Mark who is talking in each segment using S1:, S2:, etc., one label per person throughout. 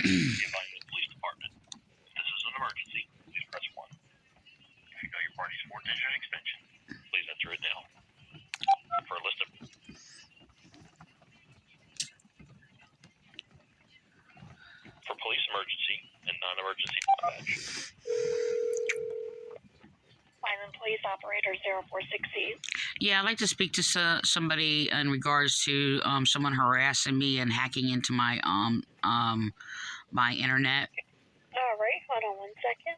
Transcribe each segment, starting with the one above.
S1: Vineland Police Department. If this is an emergency, please press 1. If you know your party's 4-digit extension, please enter it now. For a list of... For police emergency and non-emergency dispatch.
S2: Vineland Police Operator 0468.
S3: Yeah, I'd like to speak to somebody in regards to someone harassing me and hacking into my my internet.
S2: All right, hold on 1 second.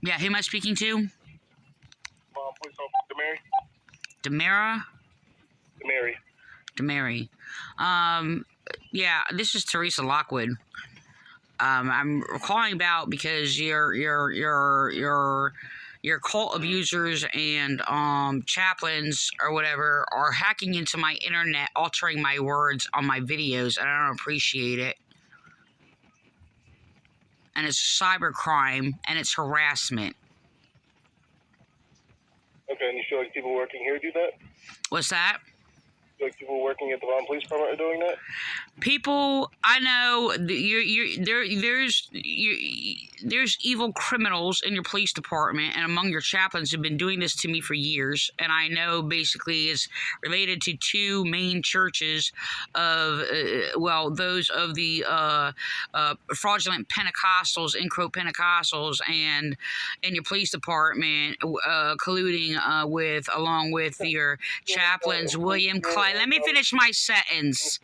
S3: Yeah, who am I speaking to?
S4: Police officer
S3: Demara?
S4: Demary.
S3: Yeah, this is Teresa Lockwood. I'm calling about because your cult abusers and chaplains or whatever are hacking into my internet, altering my words on my videos, and I don't appreciate it. And it's cybercrime and it's harassment.
S4: Okay, and you feel like people working here do that?
S3: What's that?
S4: Like people working at the Vineland Police Department are doing that?
S3: People, I know there's evil criminals in your police department and among your chaplains who've been doing this to me for years, and I know basically it's related to two main churches of those of the fraudulent Pentecostals, in quote Pentecostals, and in your police department colluding along with your chaplains William Clay. Let me finish my sentence.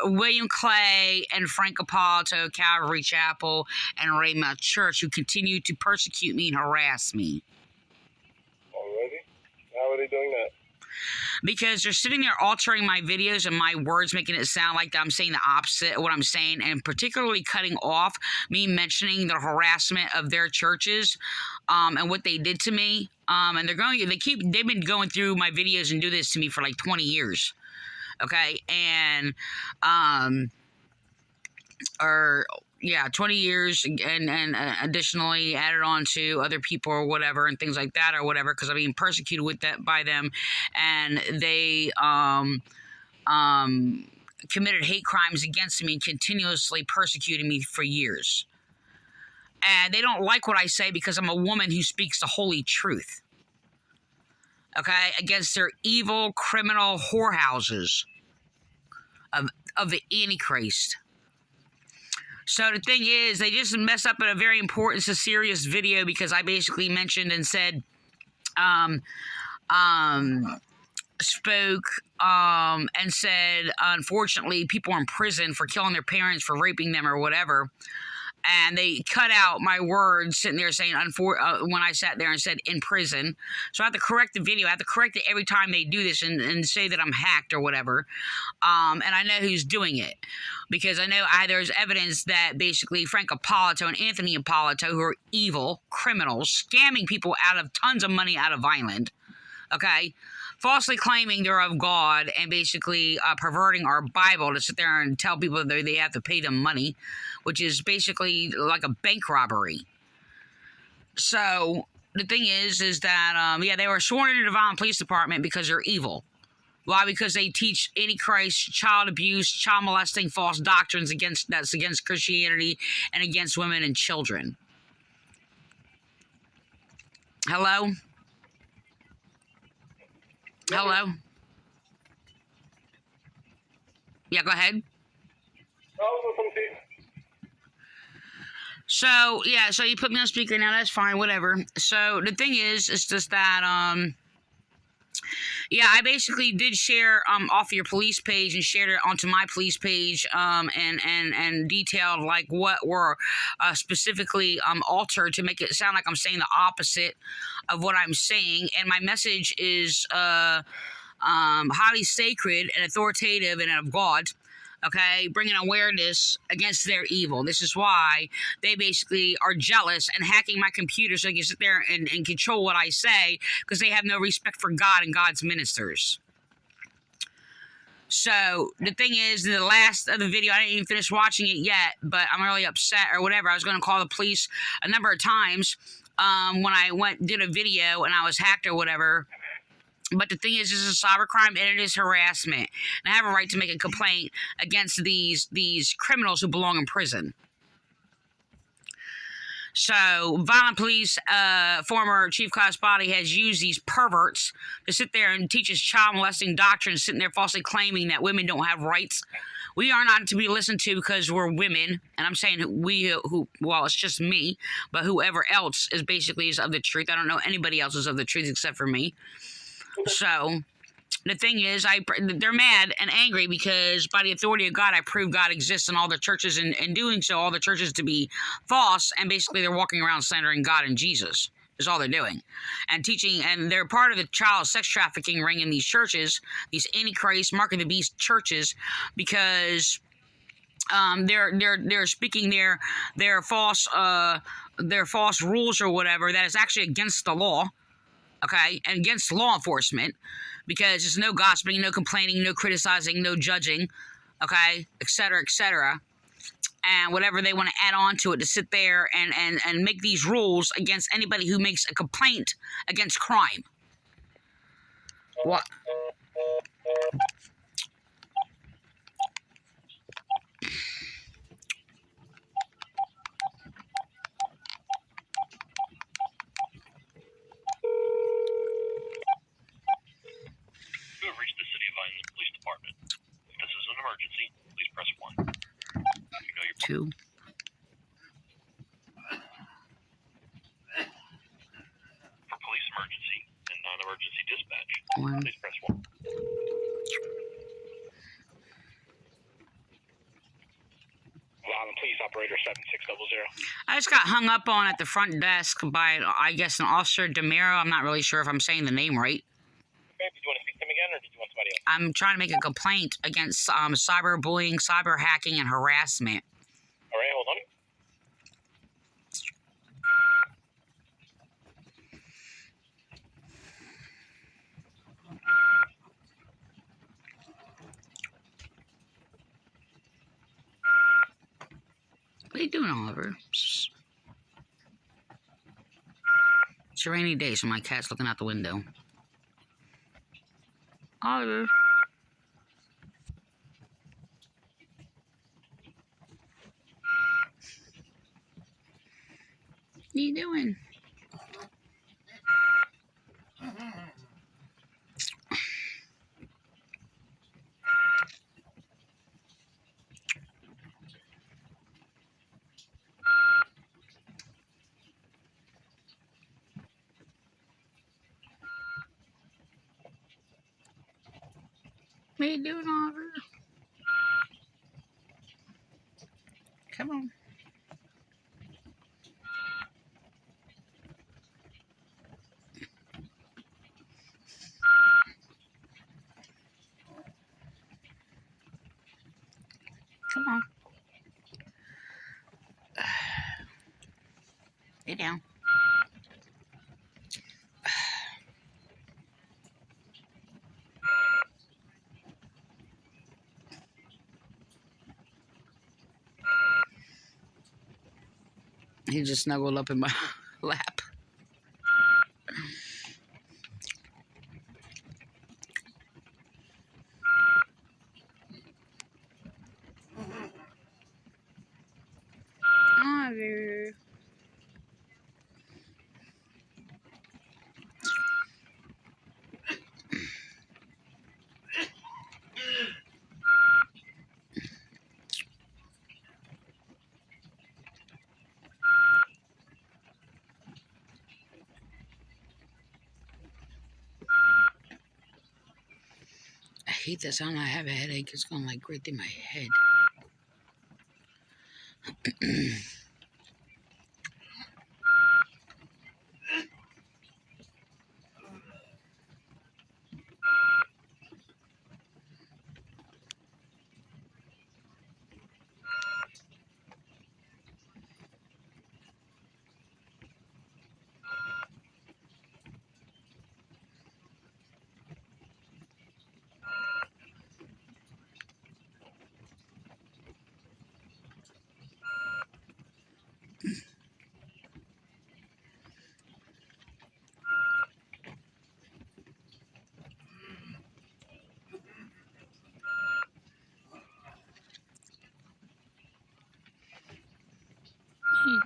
S3: William Clay and Frank Apollo, Calvary Chapel, and Raymount Church, who continue to persecute me and harass me.
S4: Already? How are they doing that?
S3: Because they're sitting there altering my videos and my words, making it sound like I'm saying the opposite of what I'm saying, and particularly cutting off me mentioning the harassment of their churches and what they did to me. And they've been going through my videos and do this to me for like 20 years. Okay, and 20 years, and additionally added on to other people or whatever and things like that or whatever, because I'm being persecuted by them, and they committed hate crimes against me and continuously persecuted me for years. And they don't like what I say because I'm a woman who speaks the holy truth. Okay, against their evil, criminal whorehouses of the Antichrist. So the thing is, they just messed up in a very important, serious video because I basically mentioned and said, spoke and said, unfortunately, people are in prison for killing their parents, for raping them or whatever. And they cut out my words sitting there saying, when I sat there and said in prison. So I have to correct the video. I have to correct it every time they do this and say that I'm hacked or whatever. And I know who's doing it. Because I know there's evidence that basically Frank Apollo and Anthony Apollo, who are evil criminals, scamming people out of tons of money out of Vineland, okay, falsely claiming they're of God and basically perverting our Bible to sit there and tell people that they have to pay them money, which is basically like a bank robbery. So the thing is that, they were sworn into the Vineland Police Department because they're evil. Why? Because they teach Antichrist, child abuse, child molesting, false doctrines against Christianity and against women and children. Hello? Hello? Yeah, go ahead. So you put me on speaker now, that's fine, whatever. So the thing is just that, I basically did share off your police page and shared it onto my police page and detailed like what were specifically altered to make it sound like I'm saying the opposite of what I'm saying. And my message is highly sacred and authoritative and of God. Okay, bringing awareness against their evil. This is why they basically are jealous and hacking my computer so they can sit there and control what I say, because they have no respect for God and God's ministers. So the thing is, the last of the video, I didn't even finish watching it yet, but I'm really upset or whatever. I was going to call the police a number of times when I did a video and I was hacked or whatever. But the thing is, this is cybercrime and it is harassment. And I have a right to make a complaint against these criminals who belong in prison. So, Vineland Police, former Chief Class Body has used these perverts to sit there and teach us child molesting doctrine, sitting there falsely claiming that women don't have rights. We are not to be listened to because we're women, and I'm saying well, it's just me, but whoever else is basically is of the truth. I don't know anybody else is of the truth except for me. So, the thing is, they're mad and angry because by the authority of God, I prove God exists in all the churches, and in doing so, all the churches to be false, and basically they're walking around slandering God and Jesus is all they're doing. And teaching, and they're part of the child sex trafficking ring in these churches, these Antichrist, Mark of the Beast churches, because they're speaking their false rules or whatever that is actually against the law. Okay, and against law enforcement, because there's no gossiping, no complaining, no criticizing, no judging, okay, et cetera, and whatever they want to add on to it to sit there and make these rules against anybody who makes a complaint against crime. What?
S1: You have reached the City of Vineland Police Department. If this is an emergency, please press 1. If you know your
S3: 2.
S1: For police emergency and non-emergency dispatch,
S3: 1.
S1: please press 1. Vineland Police Operator 7600.
S3: I just got hung up on at the front desk by, I guess, an officer DeMiro. I'm not really sure if I'm saying the name right.
S1: Okay, did you want to speak to him again, or did you want somebody else?
S3: I'm trying to make a complaint against cyberbullying, cyber hacking, and harassment.
S1: All right, hold on.
S3: What are you doing, Oliver? It's a rainy day, so my cat's looking out the window. Oliver. What are you doing? What are you doing, Oliver? Come on. Come on. Lay down. He just snuggled up in my lap. Oliver. I hate this. I don't know. I have a headache. It's going like right through my head.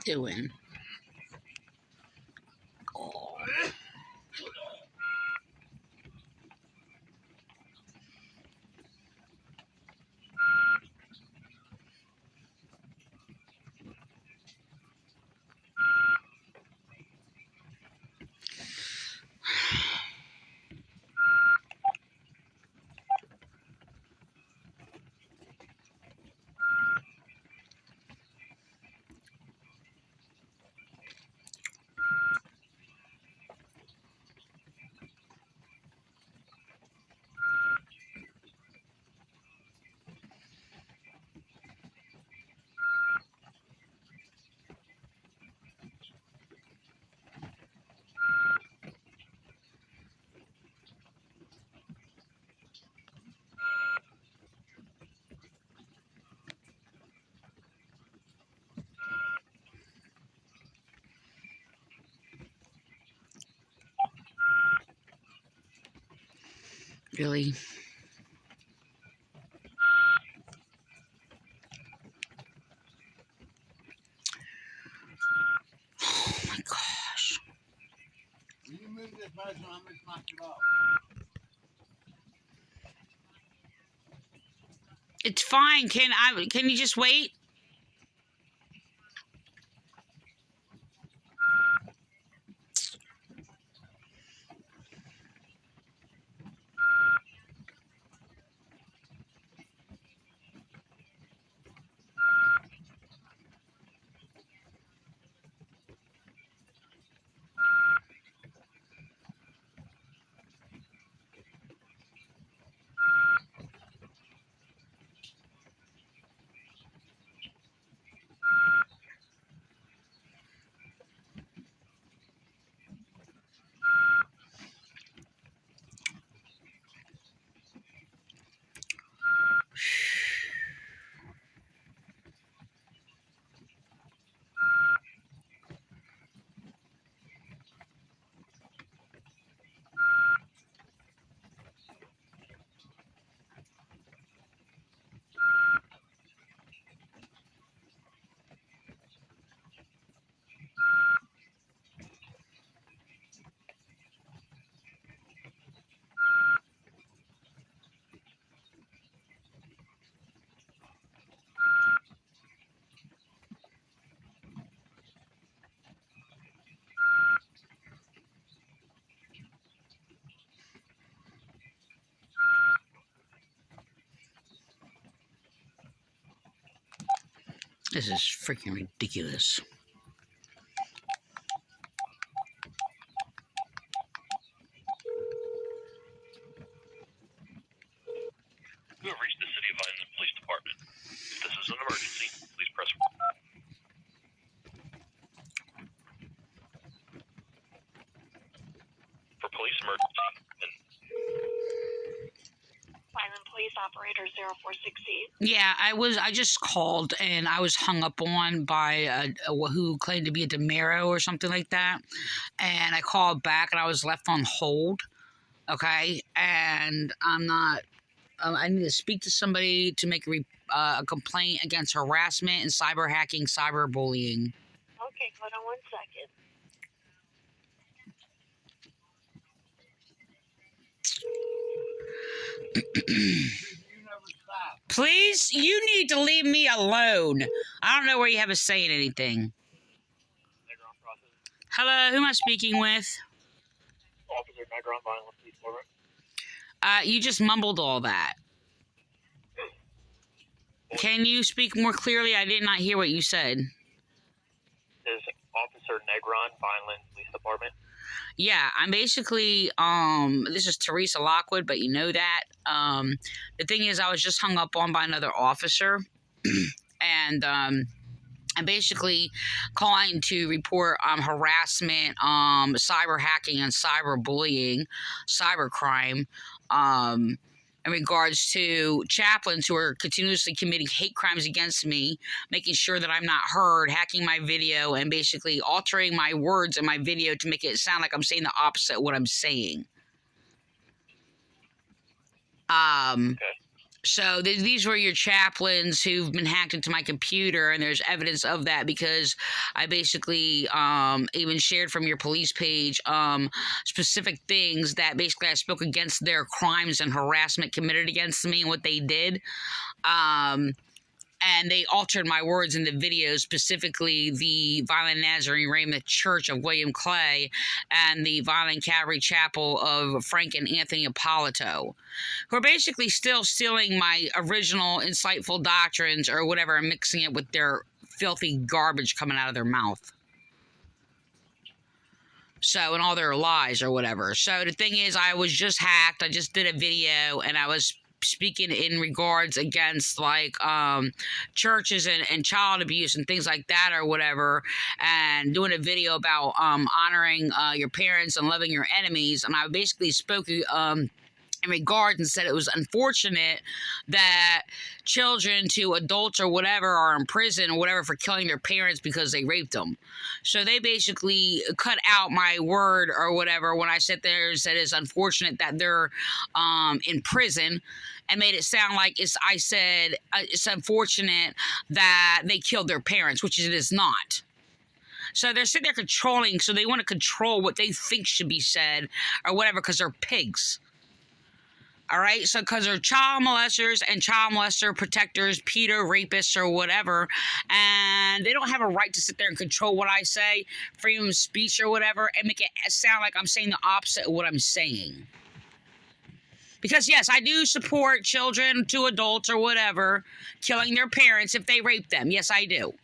S3: doing? Oh. Really? Oh my gosh.
S5: Will you move this motion? I'm going to knock it off.
S3: It's fine. Can you just wait? This is freaking ridiculous.
S1: You have reached the City of Vineland Police Department. If this is an emergency, please press 1. For police emergency, and
S2: Vineland Police Operator 0468.
S3: Yeah, I just called and I was hung up on by who claimed to be a Demero or something like that. And I called back and I was left on hold. Okay. And I'm not, I need to speak to somebody to make a complaint against harassment and cyber hacking, cyberbullying.
S2: Okay, hold on 1 second.
S5: You never stop.
S3: Please, you need to leave me alone. I don't know where you have us saying anything.
S1: Negron process.
S3: Hello, who am I speaking with?
S1: Officer Negron, Vineland Police Department.
S3: You just mumbled all that. Can you speak more clearly? I did not hear what you said.
S1: This is Officer Negron, Vineland Police Department.
S3: Yeah, I'm basically, this is Teresa Lockwood, but you know that. The thing is, I was just hung up on by another officer, and I'm basically calling to report harassment, cyber hacking, and cyberbullying, cybercrime, in regards to chaplains who are continuously committing hate crimes against me, making sure that I'm not heard, hacking my video, and basically altering my words in my video to make it sound like I'm saying the opposite of what I'm saying.
S1: Okay.
S3: So these were your chaplains who've been hacked into my computer, and there's evidence of that because I basically even shared from your police page specific things that basically I spoke against their crimes and harassment committed against me and what they did. And they altered my words in the video, specifically the Vineland Nazarene Raymond Church of William Clay and the Vineland Calvary Chapel of Frank and Anthony Ippolito, who are basically still stealing my original insightful doctrines or whatever and mixing it with their filthy garbage coming out of their mouth. So, and all their lies or whatever. So the thing is, I was just hacked. I just did a video and I was speaking in regards against like churches and child abuse and things like that or whatever, and doing a video about honoring your parents and loving your enemies. And I basically spoke in regards and said it was unfortunate that children to adults or whatever are in prison or whatever for killing their parents because they raped them. So they basically cut out my word or whatever when I sat there and said it's unfortunate that they're in prison, and made it sound like I said it's unfortunate that they killed their parents, which it is not. So they're sitting there controlling, so they want to control what they think should be said or whatever because they're pigs. All right, so because they're child molesters and child molester protectors, pedo rapists or whatever, and they don't have a right to sit there and control what I say, freedom of speech or whatever, and make it sound like I'm saying the opposite of what I'm saying. Because yes, I do support children to adults or whatever killing their parents if they rape them. Yes, I do.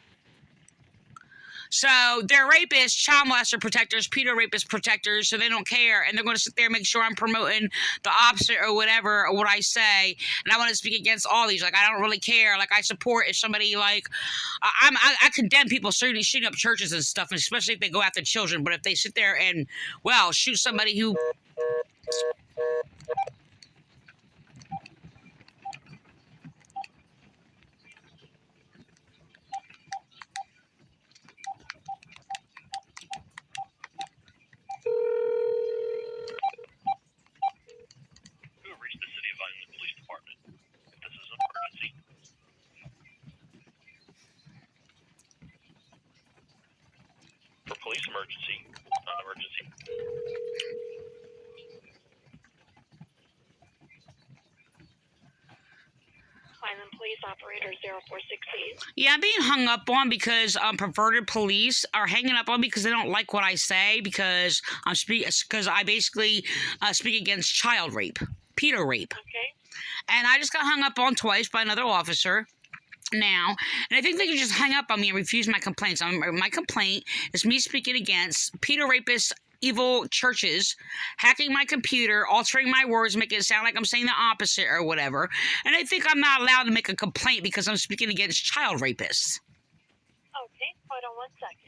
S3: So they're rapists, child molester protectors, pedo rapist protectors, so they don't care, and they're going to sit there and make sure I'm promoting the opposite or whatever or what I say, and I want to speak against all these. Like, I don't really care. Like, I support if somebody, like, I condemn people shooting up churches and stuff, and especially if they go after children, but if they sit there and, well, shoot somebody who...
S1: You have reached the City of Vineland Police Department. If this is an emergency, for police emergency, non-emergency.
S2: Vineland Police Operator 0468.
S3: Yeah, I'm being hung up on because perverted police are hanging up on me because they don't like what I say because I basically speak against child rape, pedo rape.
S2: Okay.
S3: And I just got hung up on twice by another officer now, and I think they can just hang up on me and refuse my complaints. My complaint is me speaking against pedo rapists, evil churches, hacking my computer, altering my words, making it sound like I'm saying the opposite or whatever. And I think I'm not allowed to make a complaint because I'm speaking against child rapists.
S2: Okay, hold on 1 second.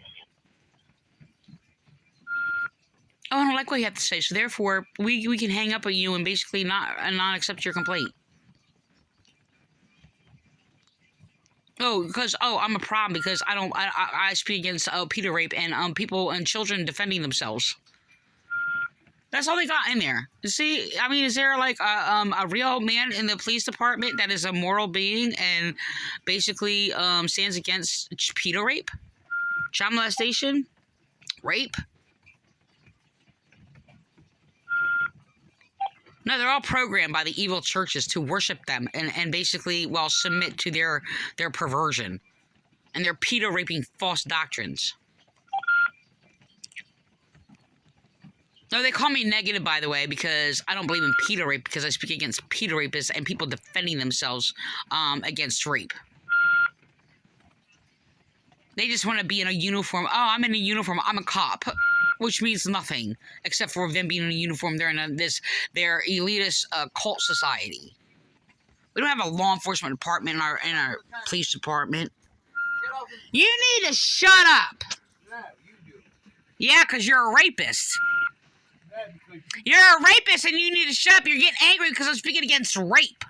S3: Oh, I don't like what you have to say, so therefore we can hang up on you and basically not accept your complaint. Oh, because I'm a problem because I speak against pedo rape and people and children defending themselves. That's all they got in there. See, I mean, is there like a real man in the police department that is a moral being and basically stands against pedo rape, child molestation, rape? No, they're all programmed by the evil churches to worship them and basically, well, submit to their perversion and their pedo-raping false doctrines. No, they call me negative, by the way, because I don't believe in pedo rape because I speak against pedo rapists and people defending themselves against rape. They just want to be in a uniform. Oh, I'm in a uniform. I'm a cop. Which means nothing, except for them being in a uniform. They're in their elitist cult society. We don't have a law enforcement department in our police department. You need to shut up.
S5: Yeah, you do.
S3: Yeah, because you're a rapist.
S5: Yeah, because
S3: You're a rapist and you need to shut up. You're getting angry because I'm speaking against rape.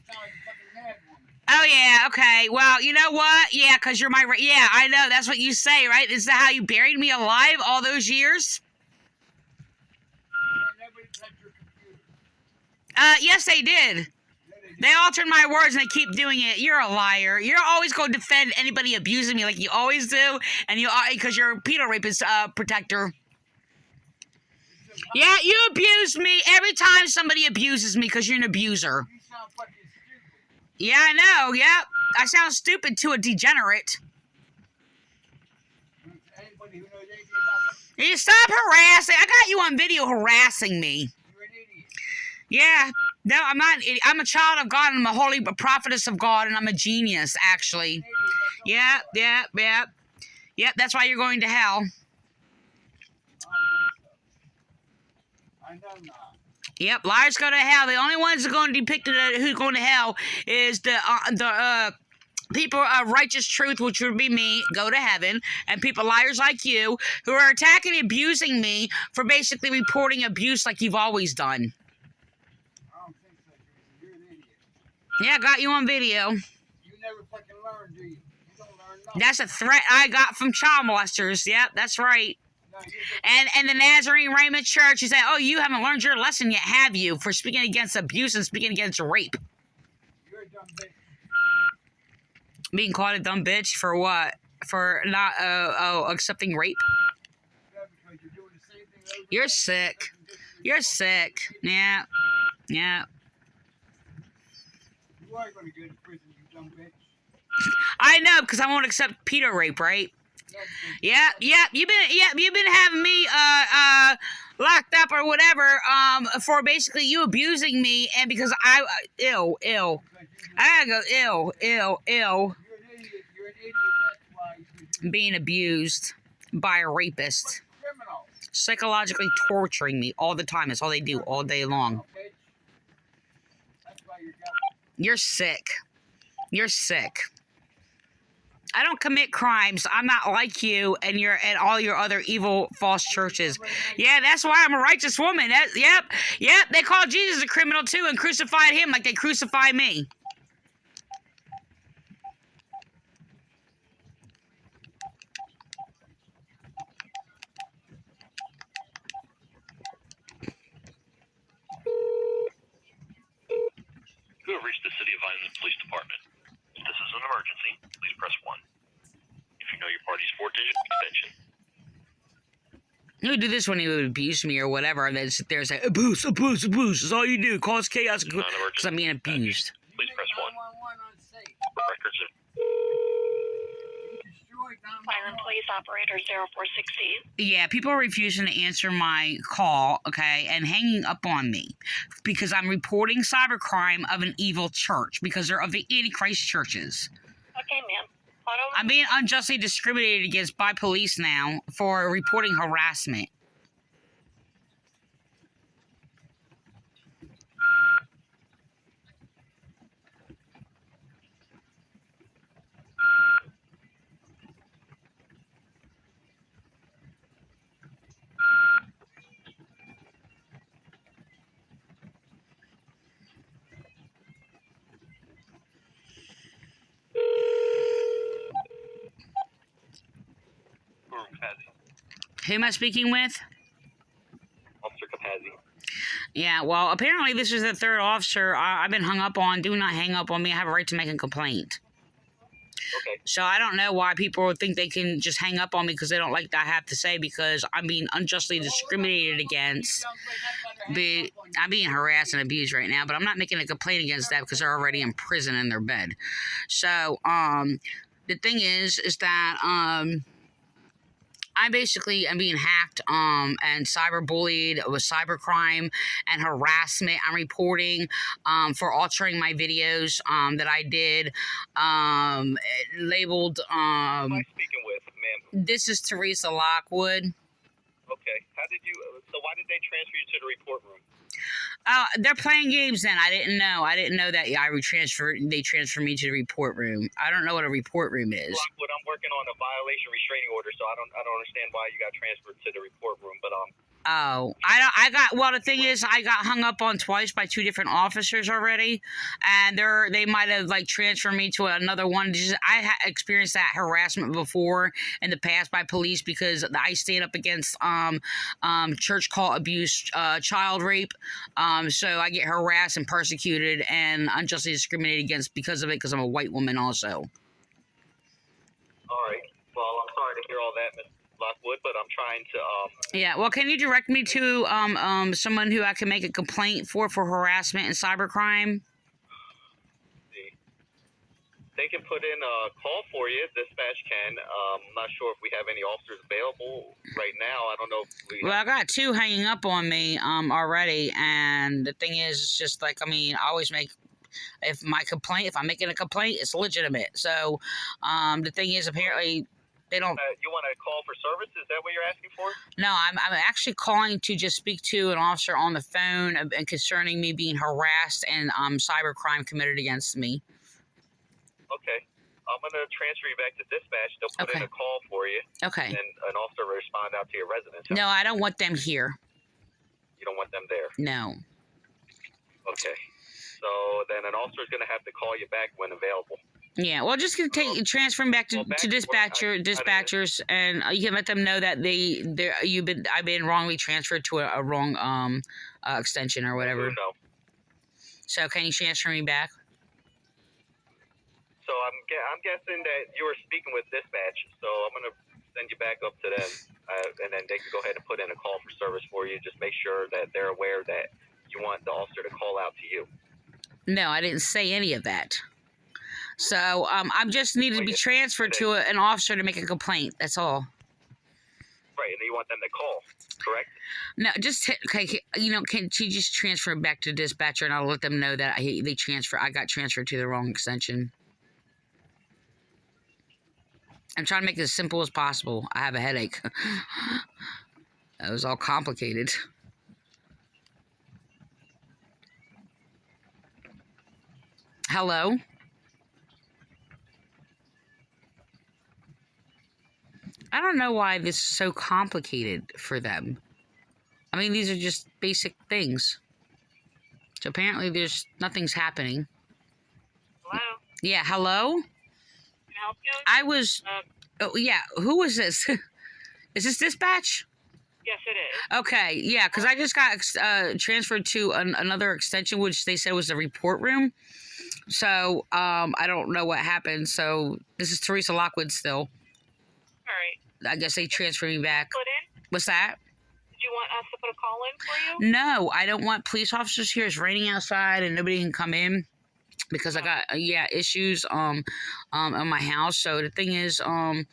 S5: you sound like a fucking mad woman.
S3: Oh, yeah, okay. Well, you know what? Yeah, because you're my... Yeah, I know. That's what you say, right? Is that how you buried me alive all those years?
S5: Yeah, nobody touched your computer.
S3: Yes, they did.
S5: Yeah, they
S3: They altered my words and they keep doing it. You're a liar. You're always going to defend anybody abusing me like you always do, and you because you're a pedo rapist protector. Yeah, you abuse me every time somebody abuses me because you're an abuser.
S5: You sound fucking stupid.
S3: Yeah, I know. Yep. I sound stupid to a degenerate.
S5: Anybody who knows anything about that,
S3: You stop harassing. I got you on video harassing me.
S5: you're an idiot.
S3: Yeah. No, I'm not an idiot. I'm a child of God and I'm a holy prophetess of God and I'm a genius, actually.
S5: An idiot, that's all.
S3: Yep, that's why you're going to hell.
S5: I don't think so. I know not.
S3: Yep, liars go to hell. The only ones that are going to depict who's going to hell is the people of righteous truth, which would be me, go to heaven, and people, liars like you, who are attacking and abusing me for basically reporting abuse like you've always done.
S5: I don't think so, Jason. You're an idiot.
S3: Yeah, got you on video.
S5: You never fucking learn, do you? You don't learn nothing.
S3: That's a threat I got from child molesters. Yep, that's right.
S5: No, you're just,
S3: And the Nazarene Raymond Church, you say, oh, you haven't learned your lesson yet, have you, for speaking against abuse and speaking against rape?
S5: you're a dumb bitch.
S3: Being called a dumb bitch for what? For not accepting rape?
S5: Yeah, because you're doing the same thing over
S3: You're
S5: and
S3: sick.
S5: over again.
S3: You're sick. Yeah. Yeah.
S5: You are going to go to prison, you dumb bitch.
S3: I know, because I won't accept pedo rape, right?
S5: Yeah, because
S3: You've been having me locked up or whatever for basically you abusing me and because I ill.
S5: because
S3: I gotta go ill.
S5: you're an idiot. You're an idiot. That's why. Because you're
S3: Being abused by a rapist.
S5: a criminal.
S3: Psychologically torturing me all the time. That's all they do all day long.
S5: Bitch. That's why you're dumb.
S3: You're sick. You're sick. I don't commit crimes. I'm not like you and all your other evil false churches. Yeah, that's why I'm a righteous woman. Yep. They call Jesus a criminal too and crucified him like they crucified me.
S1: You have reached the City of Vineland Police Department. If this is an emergency, please press 1. If you know your party's 4-digit extension,
S3: You would do this when he would abuse me or whatever, and then sit there and say, abuse is all you do. Cause chaos because I'm being abused.
S1: please press 1.
S5: 911 unsafe.
S1: For records of
S5: You destroyed 911.
S2: Vineland Police operator 0416.
S3: Yeah, people are refusing to answer my call, okay, and hanging up on me because I'm reporting cybercrime of an evil church because they're of the Antichrist churches.
S2: Okay, ma'am. Hold on.
S3: I'm being unjustly discriminated against by police now for reporting harassment. Who am I speaking with?
S1: Officer Capazzi.
S3: Yeah, well, apparently this is the third officer I've been hung up on. Do not hang up on me. I have a right to make a complaint.
S1: Okay.
S3: So I don't know why people would think they can just hang up on me because they don't like what I have to say because I'm being unjustly discriminated against. I'm being harassed and abused right now, but I'm not making a complaint against that because they're already in prison in their bed. So, the thing is that, I basically am being hacked and cyberbullied with cybercrime and harassment. I'm reporting for altering my videos that I did labeled
S1: Who am I speaking with, ma'am?
S3: this is Teresa Lockwood.
S1: Okay. How did you, so why did they transfer you to the report room?
S3: They're playing games then. I didn't know that they transferred me to the report room. I don't know what a report room is.
S1: Lockwood, I'm working on a violation restraining order, so I don't understand why you got transferred to the report room, but
S3: Oh, well, the thing is, I got hung up on twice by two different officers already, and they might have like transferred me to another one. I experienced that harassment before in the past by police because I stand up against church cult abuse, child rape. So I get harassed and persecuted and unjustly discriminated against because of it because I'm a white woman also.
S1: All right. Well, I'm sorry to hear all that, Ms. Lockwood, but I'm trying to
S3: Yeah, well, can you direct me to someone who I can make a complaint for harassment and cybercrime?
S1: see. They can put in a call for you. Dispatch can. I'm not sure if we have any officers available right now. I don't know if we.
S3: Well, I got two hanging up on me already, and the thing is, it's just like, I mean, I always make. If I'm making a complaint, it's legitimate. So, the thing is, apparently, they don't.
S1: You want to call for service? Is that what you're asking for?
S3: No, I'm actually calling to just speak to an officer on the phone and concerning me being harassed and cybercrime committed against me.
S1: Okay. I'm going to transfer you back to dispatch. They'll put in a call for you.
S3: Okay.
S1: And an officer will respond out to your residence.
S3: No, I don't want them here.
S1: You don't want them there?
S3: No.
S1: Okay. So then an officer is going to have to call you back when available.
S3: Yeah, well, just gonna transfer them back to dispatchers, and you can let them know that I've been wrongly transferred to a wrong extension or whatever.
S1: No.
S3: So can you transfer me back?
S1: So I'm guessing that you were speaking with dispatch. So I'm going to send you back up to them, and then they can go ahead and put in a call for service for you. Just make sure that they're aware that you want the officer to call out to you.
S3: No, I didn't say any of that. So I'm just needed to be transferred to an officer to make a complaint. That's all.
S1: Right, and you want them to call, correct?
S3: No, just okay. You know, can she just transfer back to dispatcher, and I'll let them know that I got transferred to the wrong extension. I'm trying to make it as simple as possible. I have a headache. That was all complicated. Hello? I don't know why this is so complicated for them. I mean, these are just basic things. So apparently nothing's happening.
S2: Hello?
S3: Yeah, hello?
S2: Can I help you?
S3: I was... oh, yeah, who was this? Is this dispatch?
S2: Yes, it is.
S3: Okay, yeah, because I just got transferred to another extension, which they said was the report room. So, I don't know what happened. So, this is Teresa Lockwood still.
S2: All right.
S3: I guess they transferred me back.
S2: Put in?
S3: What's that?
S2: Did you want us to put a call in for you?
S3: No, I don't want police officers here. It's raining outside and nobody can come in because I got issues in my house. So the thing is I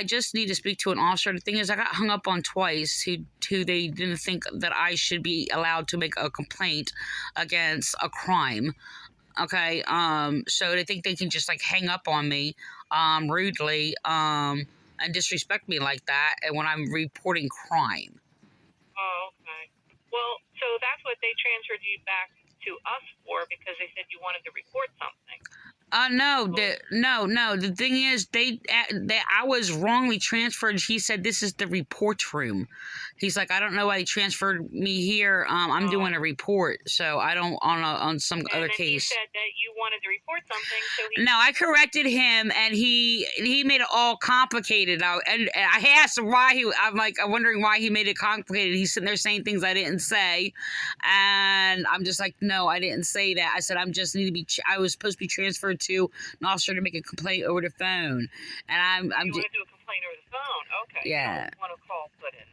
S3: just need to speak to an officer. The thing is, I got hung up on twice who they didn't think that I should be allowed to make a complaint against a crime. Okay, so they think they can just like hang up on me rudely and disrespect me like that and when I'm reporting crime.
S2: Oh, okay. Well, so that's what they transferred you back to us for because they said you wanted to report something.
S3: No. The thing is, I was wrongly transferred. He said this is the report room. He's like, I don't know why he transferred me here. I'm doing a report, so I don't on some other case.
S2: He said that you wanted to report something, so
S3: No, I corrected him, and he made it all complicated. And I asked him why I'm wondering why he made it complicated. He's sitting there saying things I didn't say, and I'm just like, no, I didn't say that. I said I was supposed to be transferred to an officer to make a complaint over the phone, and I'm
S2: you want to do a complaint over the phone? Okay.
S3: Yeah.
S2: You don't want a call put in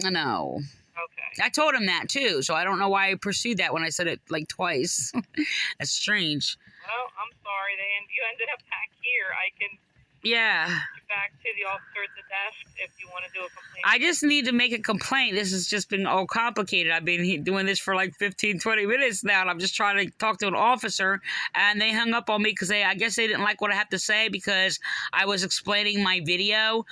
S2: then?
S3: No.
S2: Okay.
S3: I told him that too, so I don't know why I pursued that when I said it like twice. That's strange.
S2: Well, I'm sorry. You ended up back here. I can
S3: Yeah.
S2: get you back to the officer at the desk if you want to do a complaint.
S3: I just need to make a complaint. This has just been all complicated. I've been doing this for like 15, 20 minutes now, and I'm just trying to talk to an officer, and they hung up on me because I guess they didn't like what I have to say because I was explaining my video,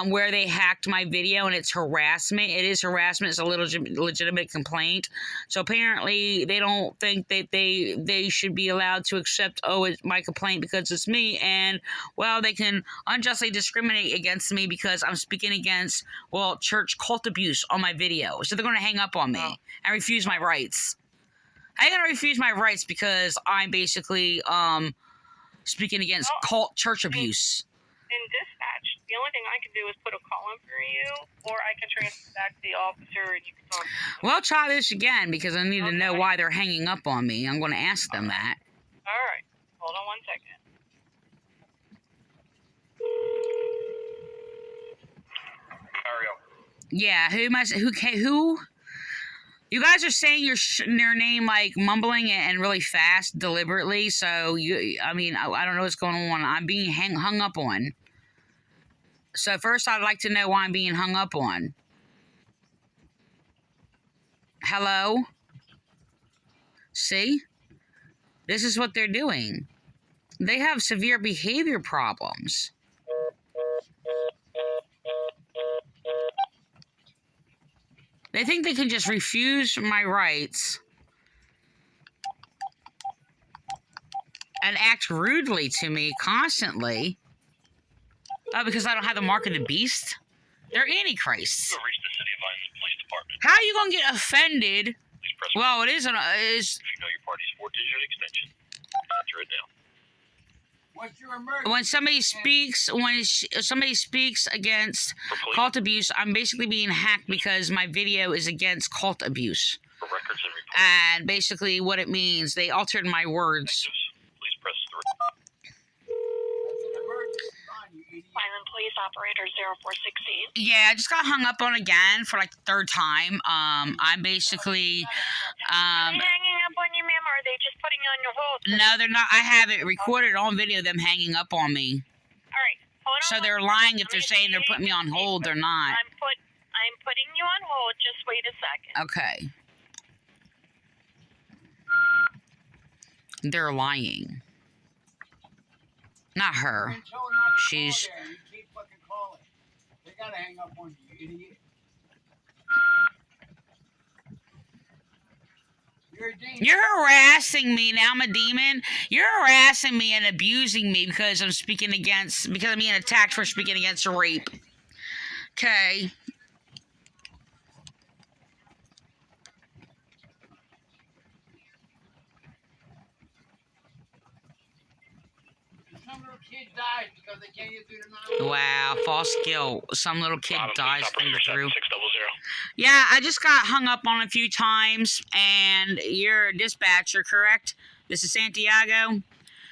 S3: where they hacked my video, and it's harassment. It is harassment. It's a legitimate complaint. So apparently they don't think that they should be allowed to accept, it's my complaint because it's me, and, well, they can can unjustly discriminate against me because I'm speaking against, well, church cult abuse on my video. So they're going to hang up on me and refuse my rights. I ain't going to refuse my rights because I'm basically speaking against cult church abuse.
S2: In dispatch, the only thing I can do is put a call in for you, or I can transfer back to the officer and you can talk to them.
S3: Well, try this again because I need to know why they're hanging up on me. I'm going to ask them that.
S2: All right. Hold on 1 second.
S1: Mario.
S3: Yeah, who? You guys are saying your name like mumbling it and really fast, deliberately. So I don't know what's going on. I'm being hung up on. So first, I'd like to know why I'm being hung up on. Hello? See? This is what they're doing. They have severe behavior problems. They think they can just refuse my rights and act rudely to me constantly. Oh, because I don't have the mark of the beast? They're antichrists.
S1: You have reached the City of Vineland Police Department.
S3: How are you going to get offended?
S1: Please press
S3: Well, it is.
S1: if you know your party's 4-digit extension. Enter it now.
S5: What's your emergency?
S3: When somebody speaks against cult abuse, I'm basically being hacked because my video is against cult abuse.
S1: For records and reports.
S3: And basically what it means, they altered my words.
S1: Please press 3.
S5: That's an emergency line, you idiot.
S2: Vineland Police Operator 0416.
S3: Yeah, I just got hung up on again for like the third time. I'm basically
S2: Are they hanging up on you, ma'am, or are they just putting you on your hold?
S3: no, they're not. I have it recorded on video, them hanging up on me.
S2: All right. Hold on.
S3: So they're lying if they're saying they're putting me on hold. They're not.
S2: I'm putting you on hold. Just wait a second.
S3: Okay. They're lying. Not her.
S5: Been told not to
S3: She's-
S5: call there, and you keep fucking calling. They gotta hang up on you, idiot. You're a danger.
S3: You're harassing me now. I'm a demon. You're harassing me and abusing me because I'm being attacked for speaking against rape. Okay.
S5: Some little kid dies because they can't get through the 911.
S3: Wow, false guilt. Some little kid dies thinking through.
S1: 600.
S3: Yeah, I just got hung up on a few times, and you're a dispatcher, correct? This is Santiago.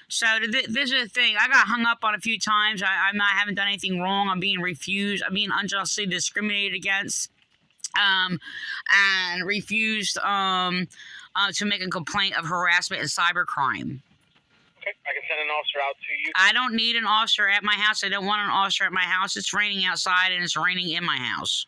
S3: So this is the thing. I got hung up on a few times. I haven't done anything wrong. I'm being refused. I'm being unjustly discriminated against, and refused to make a complaint of harassment and cybercrime.
S1: Okay, I can send an officer out to you.
S3: I don't need an officer at my house. I don't want an officer at my house. It's raining outside, and it's raining in my house.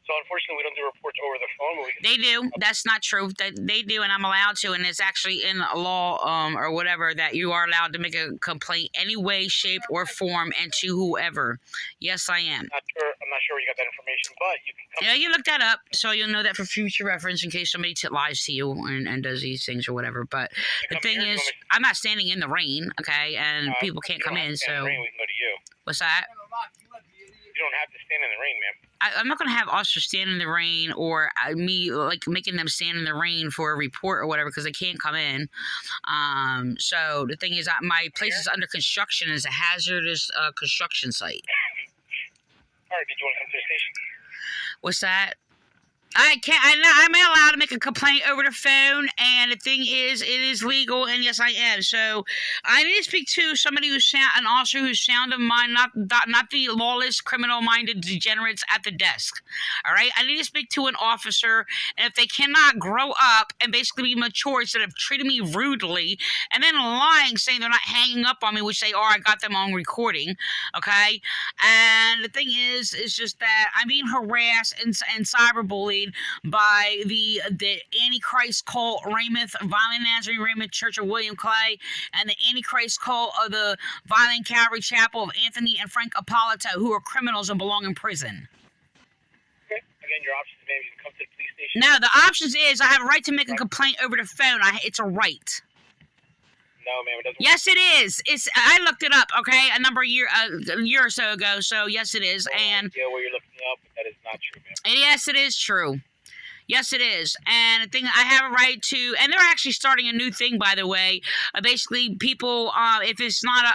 S1: So unfortunately, we don't do reports over the phone. But we can
S3: They do. That's not true. They do, and I'm allowed to, and it's actually in a law or whatever that you are allowed to make a complaint any way, shape, or form, and to whoever. Yes, I am.
S1: I'm not sure where you got that information, but you can come.
S3: Yeah, you look that up, so you'll know that for future reference in case somebody lies to you and does these things or whatever. But the thing is, I'm not standing in the rain, okay, and people can't come in, so...
S1: We can go to you.
S3: What's that?
S5: I'm gonna lock you up, you idiot.
S1: You don't have to stand in the rain, ma'am.
S3: I'm not going to have officers stand in the rain or me like making them stand in the rain for a report or whatever because they can't come in. So the thing is, my place is under construction as a hazardous construction site.
S1: All right, did you want to come to the station?
S3: What's that? I can't. I'm allowed to make a complaint over the phone, and the thing is, it is legal, and yes, I am. So, I need to speak to somebody an officer who's sound of mind, not the lawless, criminal-minded degenerates at the desk. All right, I need to speak to an officer, and if they cannot grow up and basically be mature instead of treating me rudely and then lying, saying they're not hanging up on me, which they are, I got them on recording. Okay, and the thing is, it's just that I'm being harassed and cyberbullied by the Antichrist cult Raymond, Violent Nazarene Raymond Church of William Clay, and the Antichrist cult of the Violent Calvary Chapel of Anthony and Frank Appolito, who are criminals and belong in prison.
S1: Okay. Again, your options, ma'am. You can come to the police station.
S3: Now, the options is I have a right to make a complaint over the phone. It's a right.
S1: No, ma'am, it doesn't.
S3: Yes, it is. I looked it up. Okay, a year or so ago. So yes, it is. And
S1: Yeah, what you're looking up, but that is not true, ma'am.
S3: and yes, it is true. Yes, it is. And the thing, I have a right to, and they're actually starting a new thing, by the way. Basically, people, if it's not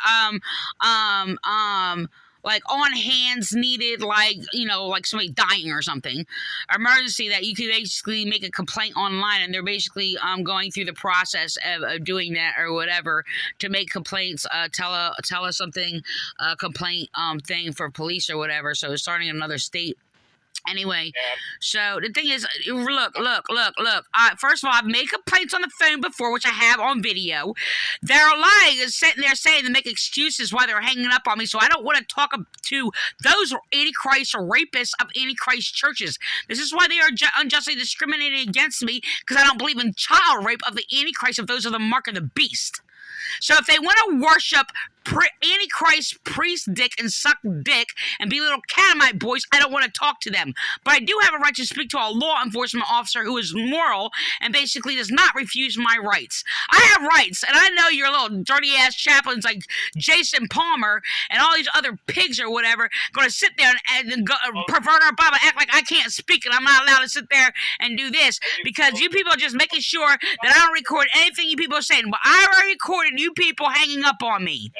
S3: like on hands needed, like, like somebody dying or something, emergency, that you can basically make a complaint online, and they're basically going through the process of doing that or whatever to make complaints, tell us something, complaint thing for police or whatever. So it's starting in another state. Anyway, so the thing is, look. First of all, I've made complaints on the phone before, which I have on video. They're lying and sitting there saying they make excuses why they're hanging up on me, so I don't want to talk to those antichrist or rapists of antichrist churches. This is why they are unjustly discriminating against me, because I don't believe in child rape of the antichrist, if those are the mark of the beast. So if they want to worship Antichrist, priest dick, and suck dick, and be little catamite boys, I don't want to talk to them. But I do have a right to speak to a law enforcement officer who is moral and basically does not refuse my rights. I have rights, and I know your little dirty-ass chaplains like Jason Palmer and all these other pigs or whatever going to sit there and pervert our Bible, act like I can't speak and I'm not allowed to sit there and do this, because you people are just making sure that I don't record anything you people are saying. But I already recorded you people hanging up on me.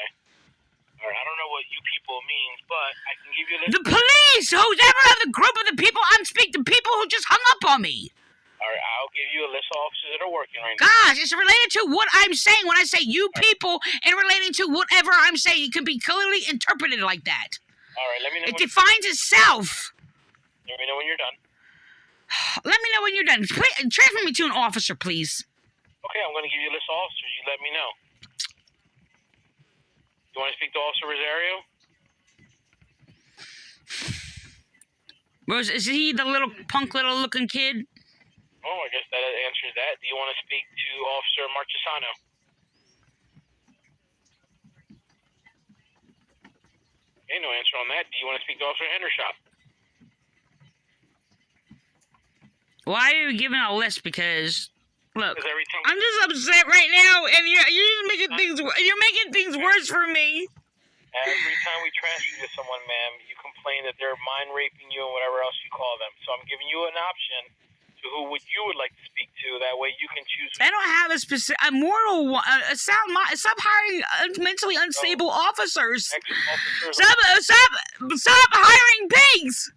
S1: All right, I don't know what you people means, but I can give you this.
S3: The police! Who's ever of the group of the people I'm speaking to, people who just hung up on me.
S1: All right, I'll give you a list of officers that are working right now.
S3: Gosh, it's related to what I'm saying when I say you people, and relating to whatever I'm saying. It can be clearly interpreted like that.
S1: All right, let me know.
S3: It defines itself.
S1: Let me know when you're done.
S3: Let me know when you're done. Transfer me to an officer, please.
S1: Okay, I'm going to give you a list of officers. You let me know. You want to speak to Officer Rosario?
S3: Is he the little punk little looking kid?
S1: Oh, I guess that answers that. Do you want to speak to Officer Marchesano? Okay, no answer on that. Do you want to speak to Officer Hendershot?
S3: Why are you giving a list? Because look, I'm just upset right now, and you're just making things. You're making things worse for me.
S1: Every time we transfer you to someone, ma'am, you complain that they're mind raping you and whatever else you call them. So I'm giving you an option to who you would like to speak to. That way you can choose.
S3: I don't have a specific. A moral. Stop hiring mentally unstable officers. Stop hiring pigs.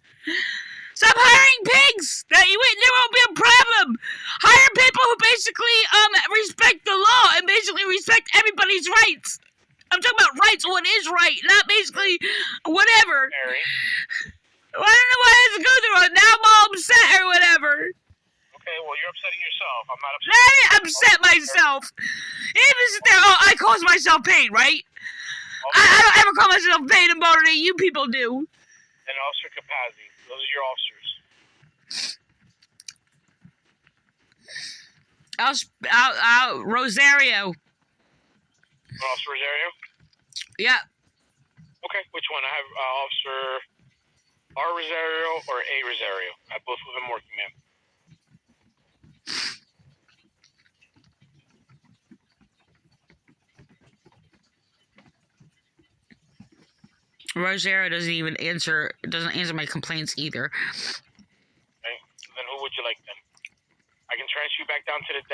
S3: Stop hiring pigs! There won't be a problem! Hire people who basically respect the law and basically respect everybody's rights. I'm talking about rights, what is right, not basically whatever.
S1: Mary.
S3: Well, I don't know why I have to go through it. Now I'm all upset or whatever.
S1: Okay, well, you're upsetting yourself. I'm not upset.
S3: Let me upset myself. Even sit there, I cause myself pain, right? I don't ever cause myself pain and more than you people do.
S1: And Officer Capazzi. Those are your officers.
S3: Rosario.
S1: Officer Rosario?
S3: Yeah.
S1: Okay, which one? I have Officer R. Rosario or A. Rosario. I have both of them working, ma'am.
S3: Rosario doesn't answer my complaints either.